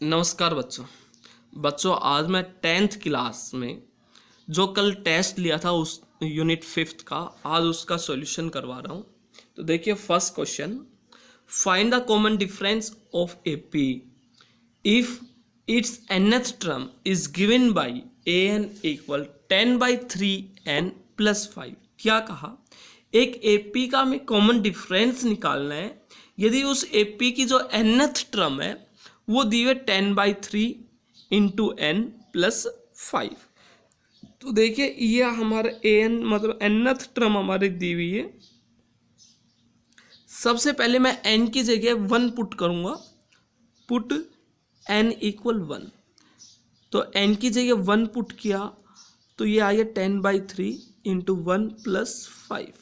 नमस्कार बच्चों आज मैं 10th क्लास में जो कल टेस्ट लिया था उस यूनिट 5th का आज उसका सॉल्यूशन करवा रहा हूँ। तो देखिए first question, find the common difference of A P if it's nth term is given by an equal 10/3n + 5। क्या कहा, एक एपी का हमें कॉमन डिफरेंस निकालना है यदि उस एपी की जो nth टर्म है वो दी हुए 10/3 इंटू n + 5। तो देखिए ये हमारा an मतलब nth टर्म हमारी दी हुई है। सबसे पहले मैं n की जगह 1 पुट करूंगा, पुट n इक्वल 1। तो n की जगह 1 पुट किया तो ये आ गया 10/3 इंटू 1 + 5।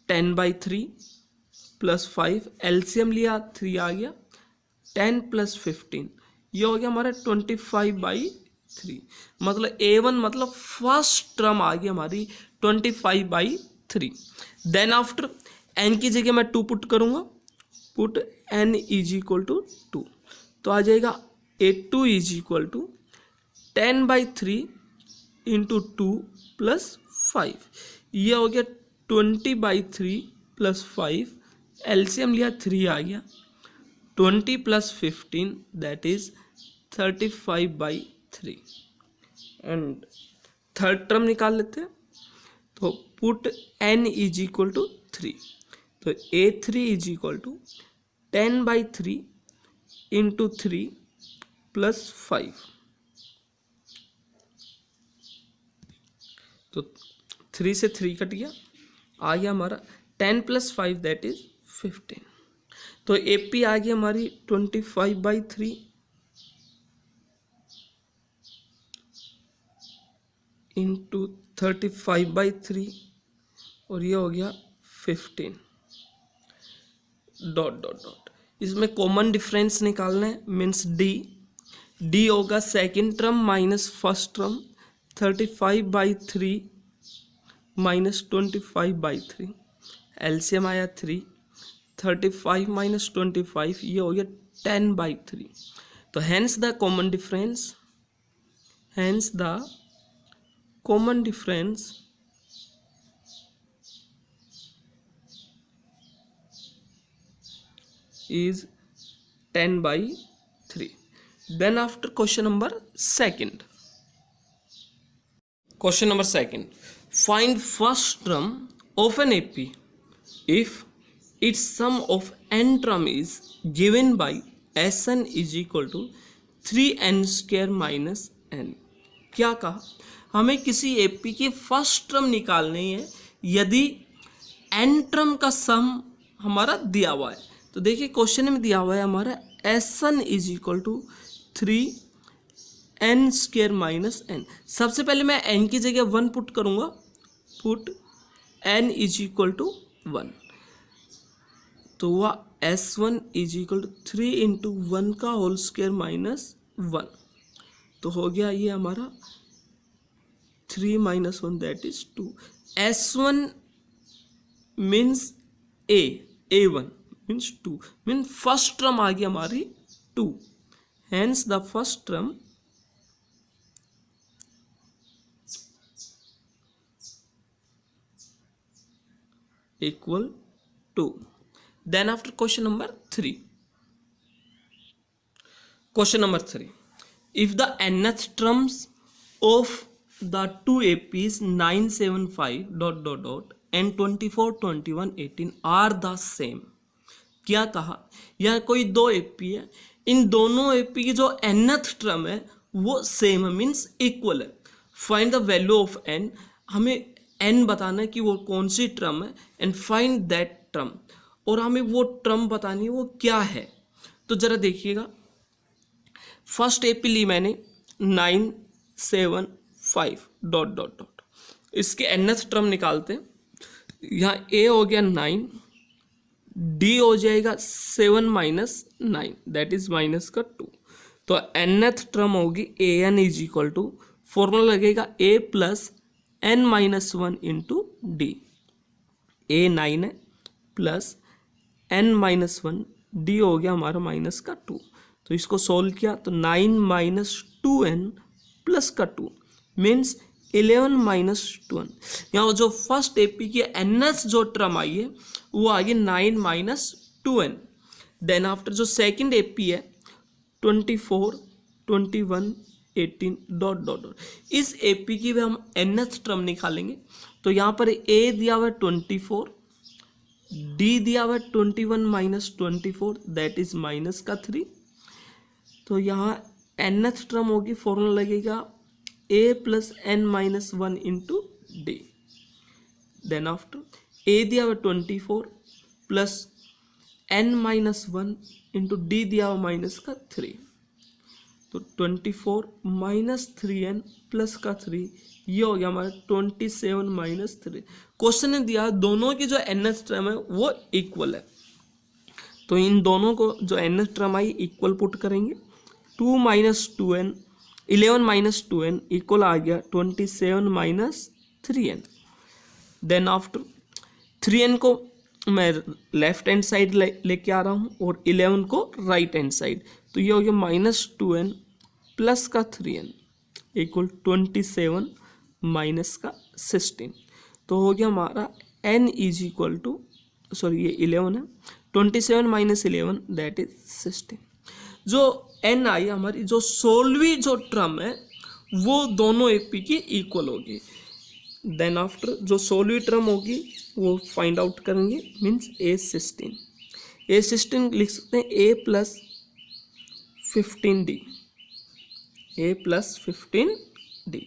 10/3 + 5 एलसीएम लिया 3 आ गया, 10 + 15 ये हो गया हमारा 25/3। मतलब a1 मतलब फर्स्ट टर्म आ गई हमारी 25/3। देन आफ्टर n की जगह मैं 2 पुट करूंगा, पुट n = 2। तो आ जाएगा a2 = 10/3 इंटू 2 + 5। ये हो गया 20/3 + 5 एलसीएम लिया 3 आ गया, 20 + 15 that is 35/3। And third term निकाल लेते हैं। तो पुट n = 3। तो a3 = 10/3 इंटू 3 + 5। तो 3 से 3 कट गया, आ गया हमारा 10 + 5 दैट इज 15। तो एपी आ गई हमारी 25/3 इंटू 35/3 और ये हो गया 15 डॉट डॉट डॉट। इसमें कॉमन डिफरेंस निकालना है, मीन्स डी होगा second term minus first term, 35/3 minus 25/3 LCM आया 3, 35 माइनस 25 ये हो गया 10/3। तो hence the common difference, is 10/3। then after question number second, find first term of an AP if its sum of n term is given by Sn = 3n² - n। क्या कहा, हमें किसी AP की फर्स्ट टर्म निकालनी है यदि n term का सम हमारा दिया हुआ है। तो देखिए क्वेश्चन में दिया हुआ है हमारा Sn = 3n² - n। सबसे पहले मैं n की जगह 1 पुट करूंगा, पुट n = 1। तो हुआ S1 = 3 इंटू 1 का होल स्क्वायर माइनस 1। तो हो गया ये हमारा 3 - 1 that is 2। S1 means A1 means 2, mean first term आ गई हमारी 2। Hence the first term equal 2। then after question number 3, if the nth terms of the two APs 975 dot dot dot and 24 21 18 are the same। क्या कहा, यह कोई दो AP है, इन दोनों एपी की जो nth टर्म है वो सेम है, मीन्स इक्वल है। Find the value of n, हमें n बताना है कि वो कौन सी टर्म है, एंड फाइंड दैट टर्म, और हमें वो टर्म बतानी है वो क्या है। तो जरा देखिएगा, फर्स्ट एपी ली मैंने 975 डॉट डॉट डॉट, इसके nth टर्म निकालते हैं। यहाँ a हो गया 9, d हो जाएगा 7 माइनस 9 दैट इज माइनस का 2। तो nth टर्म होगी an = फॉर्मूला लगेगा a + n - 1 into d। a 9 है प्लस n - 1 d हो गया हमारा माइनस का 2। तो इसको सोल्व किया तो 9 माइनस 2n प्लस का 2 मीन्स 11 माइनस 2n। यहाँ जो फर्स्ट एपी की एनएस जो टर्म आई है वो आ गई 9 माइनस 2n। देन आफ्टर जो सेकंड एपी है 24, 21, 18 डॉट डॉट डॉट, इस एपी की भी हम एनएस टर्म निकालेंगे। तो यहाँ पर ए दिया हुआ है 24, डी दिया हुआ है 21 माइनस 24 दैट इज माइनस का 3। तो यहाँ एनएथ टर्म होगी, फॉर्मूला लगेगा A plus N minus 1 into D. Then after A दिया हुआ 24 plus N minus 1 into D दिया हुआ माइनस का 3। तो 24 माइनस 3n प्लस का 3, ये हो गया हमारा 27 माइनस 3। क्वेश्चन ने दिया दोनों की जो एनएस टर्म है वो इक्वल है, तो इन दोनों को जो NS term I equal put करेंगे। 2 minus 2n 11 minus 2n equal आ गया 27 minus 3n। Then after 3n को मैं लेफ्ट हैंड साइड लेके आ रहा हूँ और 11 को राइट हैंड साइड, तो ये हो गया माइनस 2n प्लस का 3n इक्वल 27 माइनस का 16। तो हो गया हमारा n is equal to, sorry ये 11 है, 27 माइनस 11 दैट इज 16। जो n आई हमारी जो 16वीं जो टर्म है वो दोनों एपी की इक्वल होगी। देन आफ्टर जो 16वीं टर्म होगी वो फाइंड आउट करेंगे, मीन्स A16 लिख सकते हैं a plus 15d, a plus 15d।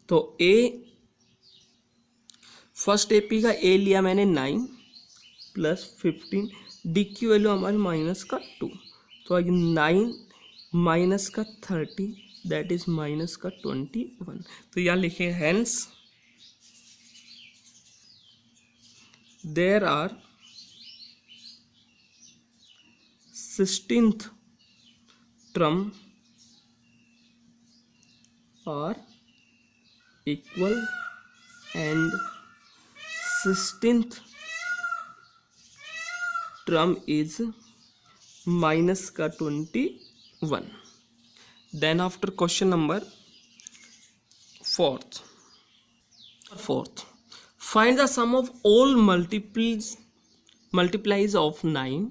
तो a फर्स्ट एपी का a लिया मैंने 9 प्लस 15, डी की वैल्यू हमारी माइनस का 2, तो आगे 9 माइनस का 30 दैट इज माइनस का 21। तो यहाँ लिखे hence there are 16th term are equal and 16th term is minus का 21। then after question number fourth find the sum of all multiplies of 9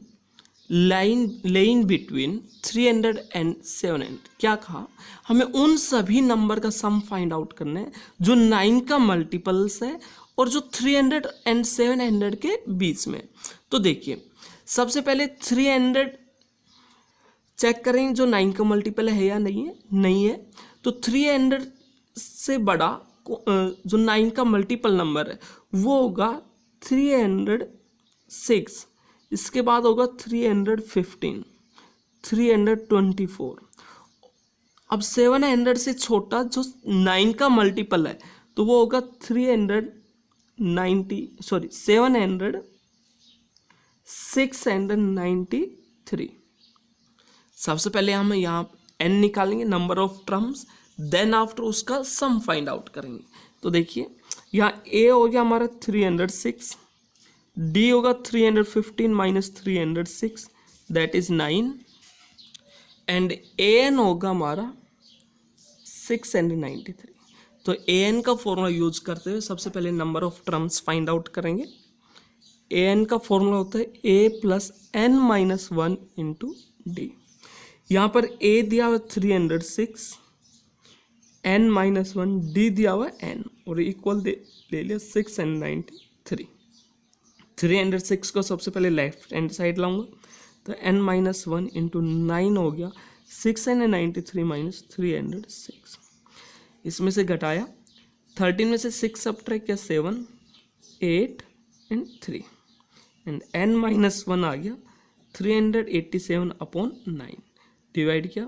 line between 300 and 700। क्या कहा, हमें उन सभी नंबर का सम फाइंड आउट करना है जो 9 का मल्टीपल्स है और जो 300 एंड 700 के बीच में। तो देखिए सबसे पहले 300 चेक करेंगे जो 9 का मल्टीपल है या नहीं है। तो 300 से बड़ा जो 9 का मल्टीपल नंबर है वो होगा 306, इसके बाद होगा 315, 324। अब 700 से छोटा जो 9 का मल्टीपल है तो वो होगा 693। सबसे पहले हम यहाँ n निकालेंगे, number of terms, then after उसका सम फाइंड आउट करेंगे। तो देखिए यहाँ a हो गया हमारा 306, डी होगा 315 minus 306 that is 9, and an होगा हमारा 693। तो an का फॉर्मूला यूज करते हुए सबसे पहले number of terms find out करेंगे। an का फॉर्मूला होता है a plus n minus 1 into D. यहाँ पर a दिया हुआ 306, n माइनस 1, डी दिया हुआ n और इक्वल ले लिया 693। 306 को सबसे पहले लेफ्ट हैंड साइड लाऊंगा तो n माइनस 1 इंटू 9 हो गया 693 माइनस 306। इसमें से घटाया 13 में से 6 सब्ट्रैक्ट किया 7, 8 एंड 3 एंड n माइनस 1 आ गया 387 अपॉन 9, डिवाइड किया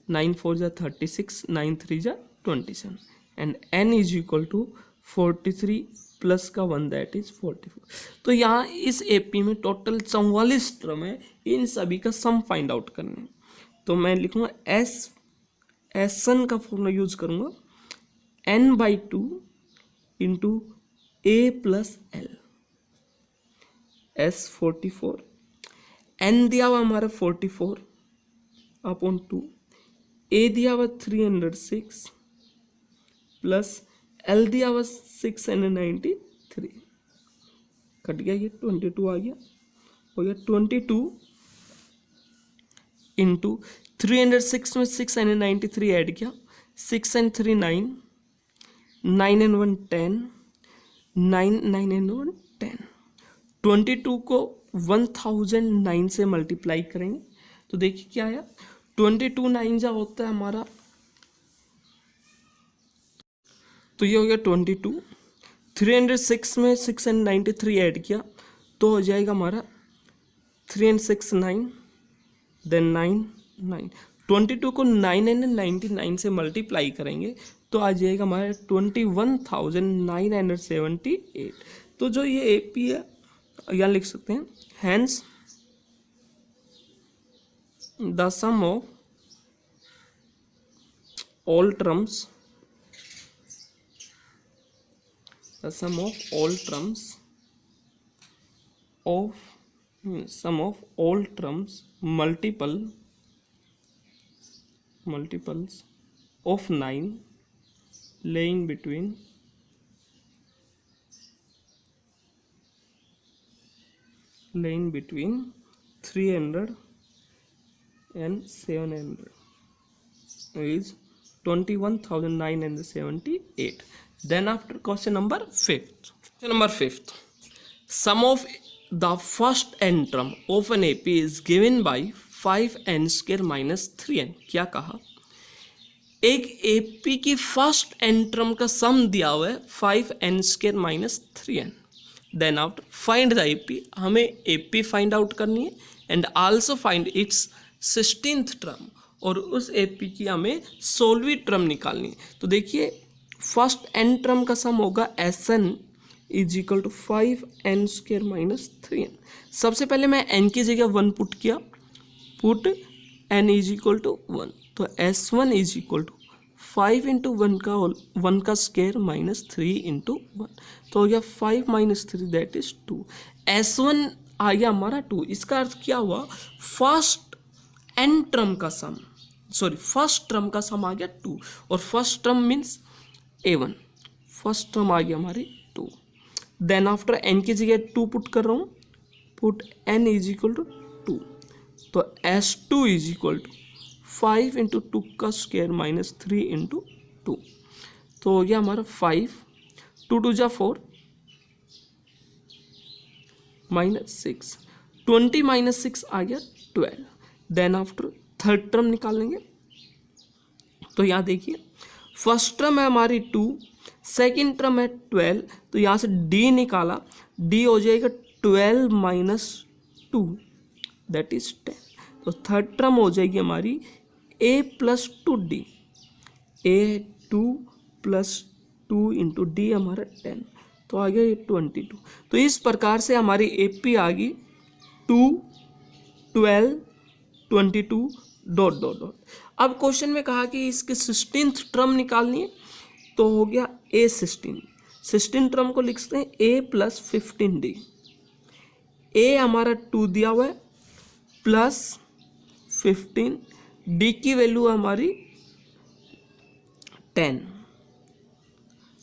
9 4 जा 36, 9 3 जा 27 and n is equal to 43 plus का 1 दैट इज 44। तो यहाँ इस एपी में टोटल 44 टर्म है, इन सभी का सम फाइंड आउट करना है। तो मैं लिखूँगा एन का फॉर्मूला यूज करूँगा n/2 into a plus l, S44 n दिया हुआ हमारा 44 अपॉन 2, ए दिया हुआ 306 प्लस एल दिया हुआ 693, कट गया ये 22 आ गया, हो गया 22 इंटू 306 में 693 ऐड किया, 6 and 3 9, 9 and 1 10, 9 9 and 1 10, 22 को 1009 से मल्टीप्लाई करेंगे तो देखिए क्या आया, 22 9 जा होता है हमारा, तो ये हो गया 22, 306 में 693 ऐड किया तो हो जाएगा हमारा 3 and 6 9, देन 9 9, 22 को 9 and 99 से मल्टीप्लाई करेंगे तो आ जाएगा हमारा 21,978। तो जो ये एपी है यहाँ लिख सकते हैं, hence the sum of all terms, the sum of all terms of sum of all terms multiples of 9 laying between 300 and 700 is 21,978. Then after question number 5th. Question number 5th. Sum of the first n term of an AP is given by 5n square minus 3n. क्या कहा, एक AP की first n term का सम दिया हुआ है 5n square minus 3n। Then after find the AP, हमें AP find out करनी है and also find its 16th term, और उस AP की हमें 16वीं टर्म निकालनी है। तो देखिए फर्स्ट n टर्म का सम होगा Sn is equal to 5n square minus 3n। सबसे पहले मैं n की जगह 1 पुट किया, put n is equal to 1, तो S1 is equal to 5 into 1 का स्क्वायर माइनस 3 इंटू 1, तो हो गया 5 माइनस 3 दैट इज 2। S1 आ गया हमारा 2। इसका अर्थ क्या हुआ, फर्स्ट n टर्म का सम, सॉरी फर्स्ट टर्म का सम आ गया 2, और first term means A1, first term आ गया हमारी 2। देन आफ्टर n की जगह 2 पुट कर रहा हूँ, put n is equal to 2, तो S2 is equal to 5 into 2 का स्क्वायर माइनस 3 इंटू 2, तो हो गया हमारा 5, 2 2 जा 4 माइनस 6, 20 माइनस 6 आ गया 12। देन आफ्टर थर्ड टर्म निकालेंगे, तो यहाँ देखिए फर्स्ट टर्म है हमारी 2, सेकेंड टर्म है 12, तो यहाँ से d निकाला, d हो जाएगा 12 माइनस 2 दैट इज 10। तो थर्ड टर्म हो जाएगी हमारी a plus 2d, a 2 plus 2 into D हमारा 10, तो आ गया ये 22। तो इस प्रकार से हमारी AP आ गई 2 12 22 डॉट डॉट डॉट। अब क्वेश्चन में कहा कि इसके 16th टर्म निकालनी है, तो हो गया a 16 टर्म को लिख सकते हैं a प्लस 15d। a हमारा 2 दिया हुआ है प्लस 15, d की वैल्यू हमारी 10,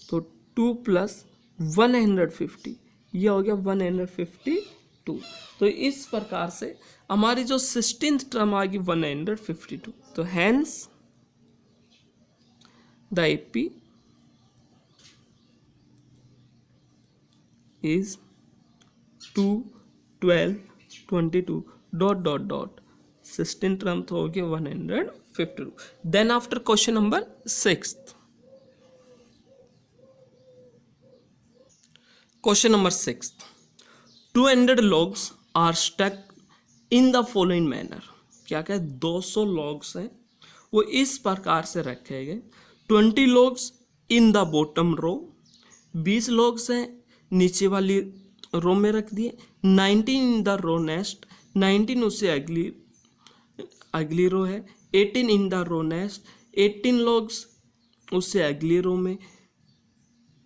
तो 2 प्लस 150, यह हो गया 152। तो इस प्रकार से हमारी जो 16th टर्म आ गई 152। तो hence the AP is 2 12 22 dot dot dot 16 term तो हो गया 152। Then after question number 6, question number 6, 200 logs are stack in the following manner. क्या क्या 200 लॉग्स हैं, वो इस प्रकार से रखे गए, 20 logs in the bottom row, 20 logs हैं नीचे वाली रो में रख दिए, 19 इन द रो नेक्स्ट, 19 उससे अगली रो है, 18 in the row next, 18 logs उससे अगली रो में,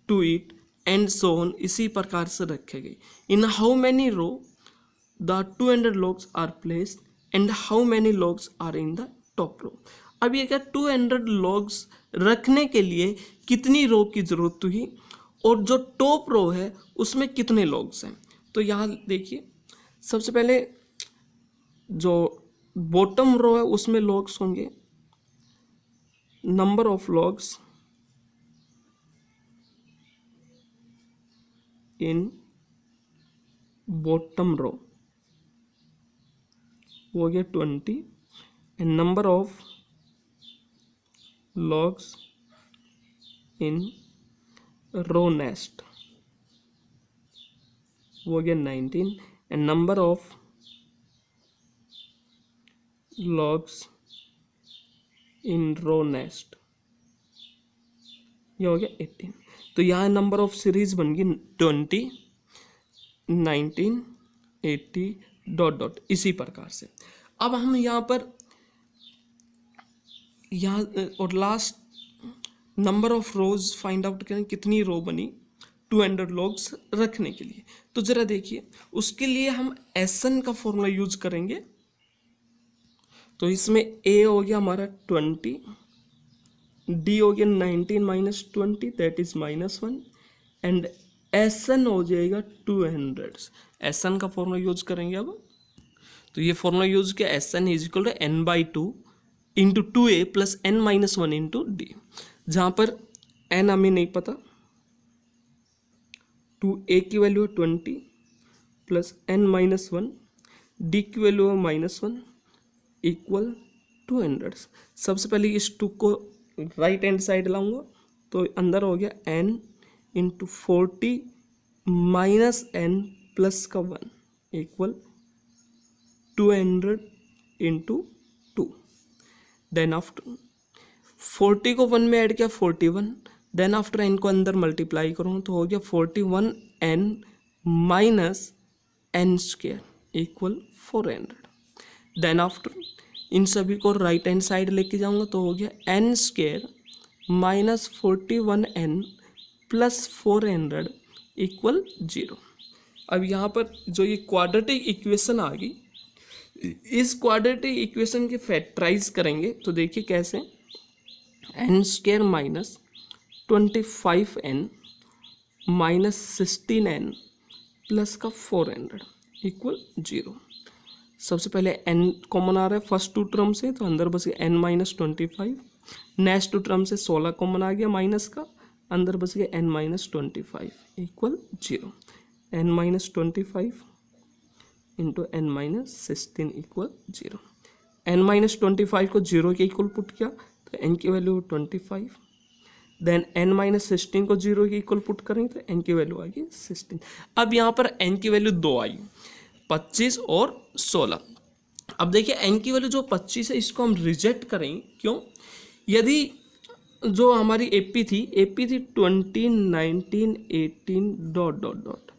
to it and so on, इसी प्रकार से रखे गए। In how many row the 200 logs are placed and how many logs are in the top row। अब ये क्या 200 logs रखने के लिए कितनी रो की जरूरत हुई और जो टॉप रो है उसमें कितने logs हैं। तो यहाँ देखिए सबसे पहले जो बॉटम रो है उसमें logs होंगे number of logs in bottom row वो हो गया 20 and number of logs in row next वो हो गया 19 and number of logs in row next ये हो गया 18। तो यहाँ नंबर ऑफ सीरीज बन गई 20 19 80 डॉट डॉट इसी प्रकार से। अब हम यहाँ पर और last number of rose find out करें कितनी रो बनी 200 logs रखने के लिए। तो जरा देखिए उसके लिए हम एसएन का फॉर्मूला यूज करेंगे। तो इसमें ए हो गया हमारा 20, डी हो गया 19 minus 20 that is -1 and S n हो जाएगा 200। एसएन का फॉर्मूला यूज करेंगे अब। तो ये फॉर्मूला यूज किया S n is equal to n/2 into 2a plus n-1 into d, जहाँ पर n हमें नहीं पता। 2a की वैल्यू है 20 प्लस n-1, डी की वैल्यू है -1 इक्वल 200। सबसे पहले इस 2 को राइट हैंड साइड लाऊंगा तो अंदर हो गया n into 40 minus n plus का 1 इक्वल 200 इंटू 2। देन आफ्टर 40 को 1 में ऐड किया 41, देन आफ्टर n को अंदर मल्टीप्लाई करूँ तो हो गया 41n minus n square equal 400। Then after इन सभी को राइट हैंड साइड लेके जाऊंगा तो हो गया n square minus 41n plus 400 equal 0। अब यहाँ पर जो ये क्वाड्रेटिक इक्वेशन आ गई, इस क्वाड्रेटिक इक्वेशन के फैक्टराइज करेंगे तो देखिए कैसे, n square minus 25n minus 16n plus का 400 इक्वल 0। सबसे पहले n कॉमन आ रहा है फर्स्ट 2 टर्म से तो अंदर बस गया n माइनस 25, नेक्स्ट 2 टर्म से 16 कॉमन आ गया माइनस का, अंदर बस गया n minus 25 equal 0। n minus 25 into n minus 16 equal 0। n minus 25 को 0 के इक्वल पुट किया तो n की वैल्यू 25, देन n माइनस 16 को 0 के इक्वल पुट करेंगे तो n की वैल्यू आ गई 16। अब यहाँ पर n की वैल्यू 2 आई, 25 और 16। अब देखिए n की वैल्यू जो 25 है इसको हम रिजेक्ट करेंगे, क्यों? यदि जो हमारी एपी थी 20 19 18 डॉट डॉट डॉट।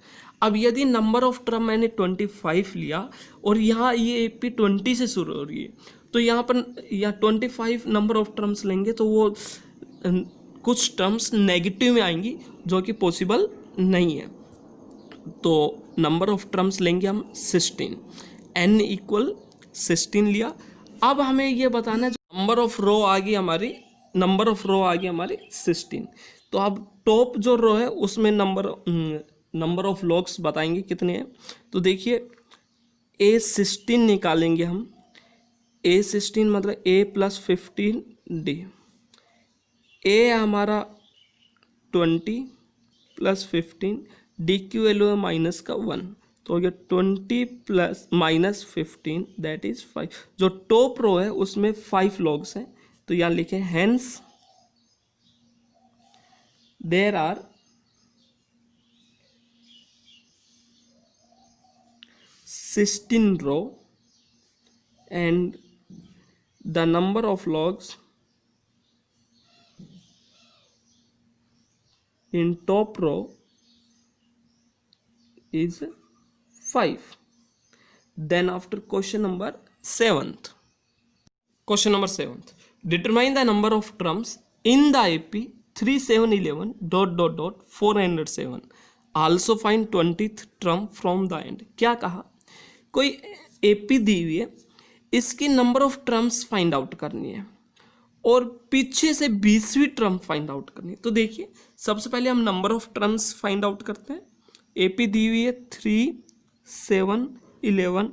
अब यदि नंबर ऑफ टर्म मैंने 25 लिया और यहाँ ये एपी 20 से शुरू हो रही है तो यहाँ पर या 25 नंबर ऑफ टर्म्स लेंगे तो वो कुछ टर्म्स नेगेटिव में आएंगी जो कि पॉसिबल नहीं है। तो नंबर ऑफ टर्म्स लेंगे हम 16, n इक्वल 16 लिया। अब हमें ये बताना है नंबर ऑफ रो आ गई हमारी, नंबर ऑफ रो आ गई हमारी 16। तो अब टॉप जो रो है उसमें नंबर ऑफ लॉग्स बताएंगे कितने हैं। तो देखिए A16 निकालेंगे हम, A16 मतलब A प्लस 15 D। A हमारा 20 प्लस 15, डी की वैल्यू है माइनस का 1 तो हो गया 20 प्लस माइनस 15 दैट इज 5। जो टॉप रो है उसमें 5 लॉग्स हैं तो यहाँ लिखें hence there are 16 row and the number of logs in top row is 5. Then after question number 7th. Question number 7th. Determine the number of terms in the AP 3711 dot dot dot 407. Also find 20th term from the end. क्या कहा कोई AP दी हुई है, इसकी number of terms find out करनी है और पीछे से 20वीं टर्म फाइंड आउट करनी है। तो देखिए सबसे पहले हम number of terms find out करते हैं। एपी दी हुई है 3, 7, 11 ...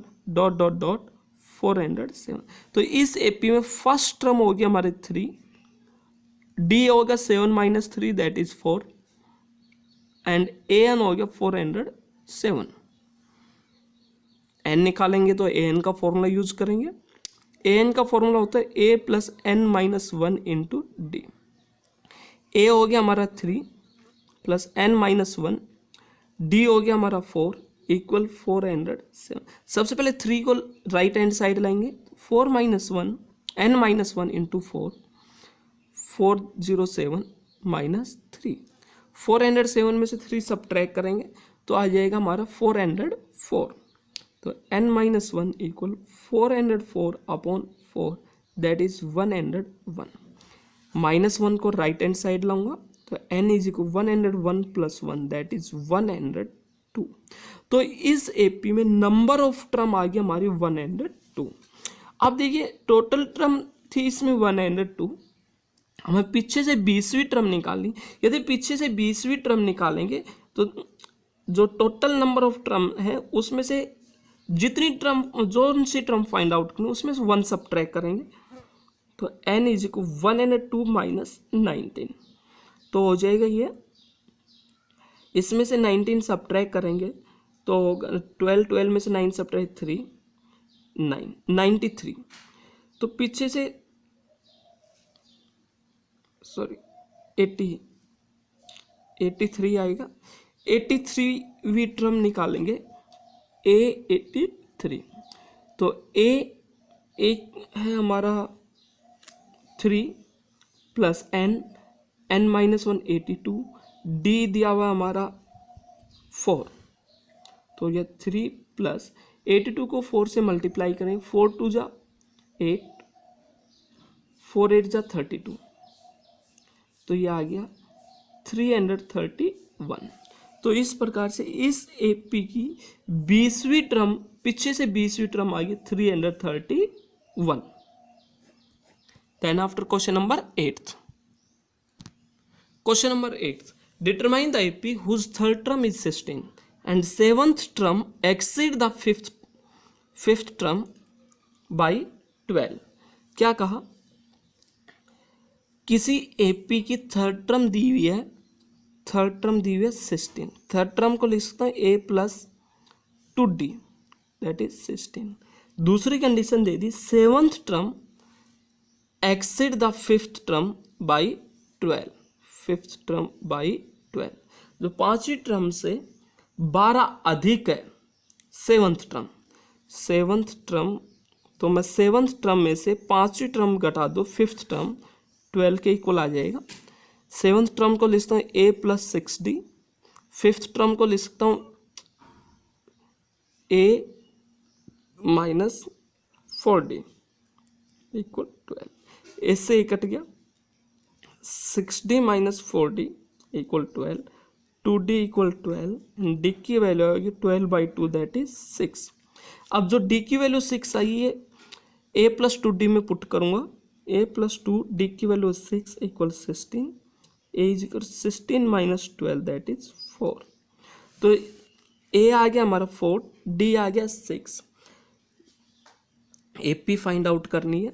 407। तो इस एपी में फर्स्ट टर्म हो गया हमारे 3, डी होगा 7 - 3 दैट इज 4 एंड एन हो गया 407। एन निकालेंगे तो एन का फॉर्मूला यूज करेंगे। एन का फॉर्मूला होता है A plus N minus 1 into D. A हो गया हमारा 3 प्लस एन माइनस 1, डी हो गया हमारा 4 इक्वल 407। सबसे पहले 3 को राइट हैंड साइड लाएंगे, 4 - 1 n - 1 इंटू 4 407 माइनस 3। 407 में से 3 सब्ट्रैक्ट करेंगे तो आ जाएगा हमारा 404। तो n - 1 equal 404 upon 4 that is 101। -1 को राइट हैंड साइड लाऊंगा तो n is equal 101 plus 1 that is 102। तो इस एपी में नंबर ऑफ टर्म आ गया हमारी 102। अब देखिए टोटल टर्म थी इसमें 102, हमें पीछे से 20वीं टर्म निकालनी। यदि पीछे से 20वीं टर्म निकालेंगे तो जो टोटल नंबर ऑफ टर्म है उसमें से जितनी टर्म जो सी टर्म फाइंड आउट करें उसमें से 1 सब्ट्रैक्ट करेंगे तो n इज इक्वल 102 माइनस 19। तो हो जाएगा ये, इसमें से 19 सब्ट्रैक्ट करेंगे तो 12 में से 9 सब्ट्रैक्ट 3 9 93। तो पीछे से 83 आएगा। 83वीं टर्म निकालेंगे a 83। तो a एक है हमारा 3 प्लस n माइनस 1 82, d दिया हुआ हमारा 4। तो यह 3 प्लस 82 को 4 से मल्टीप्लाई करें, 4 2 जा 8, 4 8 जा 32। तो ये आ गया 331। तो इस प्रकार से इस एपी की 20वीं टर्म, पीछे से 20वीं टर्म आ गई 331। Then after question number 8। Question number 8, determine the AP whose third term is 16 and 7th term exceed the fifth term by 12। क्या कहा, किसी एपी की थर्ड टर्म दी हुई है, थर्ड टर्म दी हुई है 16। थर्ड टर्म को लिख सकता हूँ a plus 2d that is 16। दूसरी condition they the 7th term exceed the 5th term by 12, 5th term by 12। जो 5वीं टर्म से 12 अधिक है 7th टर्म, 7th टर्म, तो मैं 7th टर्म में से 5वीं टर्म घटा दो 5th टर्म 12 के इक्वल आ जाएगा। 7th टर्म को लिखता हूँ a plus 6d, 5th term को लिख सकता हूँ a माइनस 4d इक्वल 12। इससे ये कट गया, 6d minus 4d equal 12, 2d equal 12, d की वैल्यू आएगी 12/2 दैट इज 6। अब जो d की वैल्यू 6 आई है a प्लस 2d में पुट करूंगा, a प्लस 2 d की value 6 equal 16, a is equal 16 minus 12 that is 4। तो a आ गया हमारा 4, d आ गया 6। AP फाइंड आउट करनी है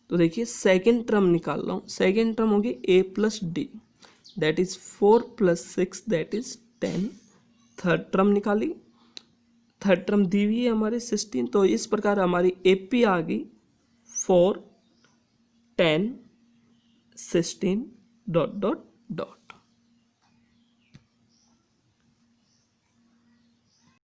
तो देखिए सेकेंड टर्म निकाल रहा हूँ। सेकेंड टर्म होगी a plus D that is 4 plus 6 that is 10। Third term निकाली, थर्ड टर्म दी हुई है हमारे 16। तो इस प्रकार हमारी AP आ गई 4 10 16 ...